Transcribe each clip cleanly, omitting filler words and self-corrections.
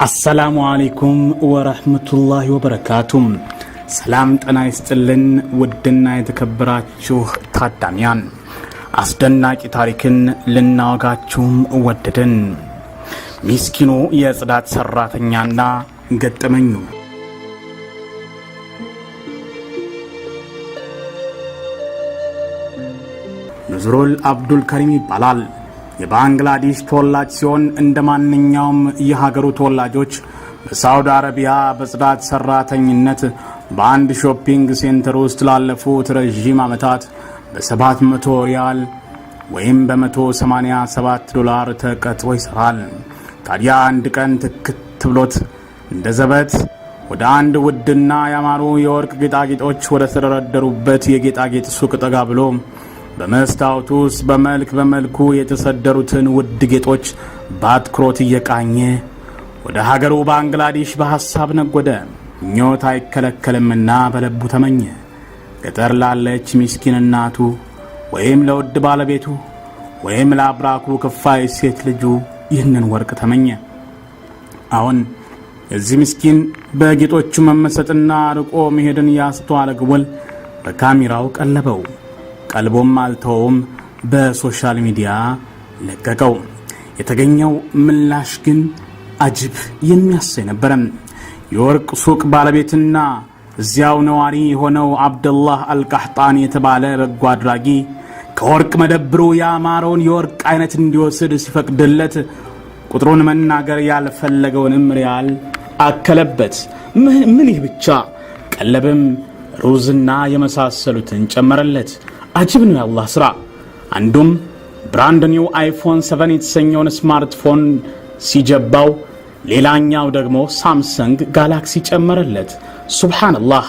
السلام عليكم ورحمة الله وبركاته. سلام تنايستلن ودنا يتكبراتشو تاداميان أصدناك تاريكن لناغاتشوم وددن مسكينو يزداد سراتنيانا قدمنيو نزرول عبدالكريم ይባላል። የባንግላዴሽ ተወላጅ ሲሆን እንደማንኛውም የሀገሩ ተወላጆች በሳውዲ አረቢያ በጽዳት ሰራተኝነት በአንድ ሾፒንግ ሴንተር ውስጥ ላለፉት ረጅም ዓመታት በ700 ሪያል ወይም በ187 ዶላር ተቀጥሮ ይሰራል። ታዲያ አንድ ቀን ትክት ብሎት እንደ ዘበት ወደ አንድ ውድና ያማሩ የወርቅ ጌጣጌጦች ወደ ተደረደሩበት የጌጣጌጥ ሱቅ ጠጋ ብሎ በመስታወቱ ውስጥ በመልኩ የተሰደሩትን ውድ ጌጦች በአትኩሮት እየቃኘ ወደ ሀገሩ ባንግላዴሽ በሐሳብ ነጎደ። ምኞት አይከለከልምና በልቡ ተመኘ። ገጠር ላለች ምስኪን እናቱ ወይም ለውድ ባለቤቱ ወይም ለአብራኩ ክፋይ ሴት ልጁ ይህንን ወርቅ ተመኘ። አሁን እዚህ ምስኪን በጌጦቹ መመሰጥና ርቆ መሄድን ያስተዋለ ግወል በካሜራው ቀለበው። ቀልቦም አልተውም፣ በሶሻል ሚዲያ ለቀቀው። የተገኘው ምላሽ ግን አጅብ የሚያሰኝ ነበር። የወርቅ ሱቅ ባለቤትና እዚያው ነዋሪ የሆነው አብደላህ አልቃህጣን የተባለ በጎ አድራጊ ከወርቅ መደብሩ ያማረውን የወርቅ አይነት እንዲወስድ ሲፈቅድለት ቁጥሩን መናገር ያልፈለገውንም ሪያል አከለበት። ምን ይህ ብቻ! ቀለብም ሩዝና የመሳሰሉትን ጨመረለት። አጅብ ነው የአላህ ሥራ። አንዱም ብራንድ ኒው አይፎን 7 የተሰኘውን ስማርትፎን ሲጀባው፣ ሌላኛው ደግሞ ሳምሰንግ ጋላክሲ ጨመረለት። ሱብሃንአላህ።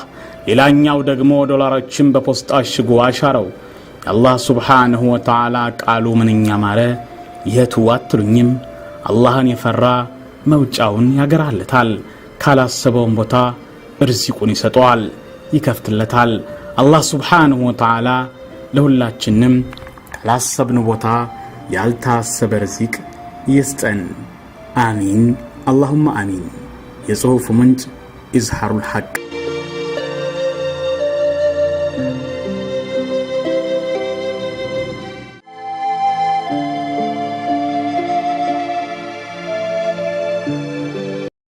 ሌላኛው ደግሞ ዶላሮችን በፖስታ አሽጎ አሻረው። አላህ ሱብሃነሁ ወተዓላ ቃሉ ምንኛ ማረ! የቱ አትሉኝም? አላህን የፈራ መውጫውን ያገራለታል፣ ካላሰበውን ቦታ ርዝቁን ይሰጠዋል፣ ይከፍትለታል። አላህ ሱብሃነሁ ወተዓላ ለሁላችንም ካላሰብን ቦታ ያልታሰበ ርዝቅ ይስጠን። አሚን አላሁመ አሚን። የጽሑፉ ምንጭ ኢዝሃሩል ሐቅ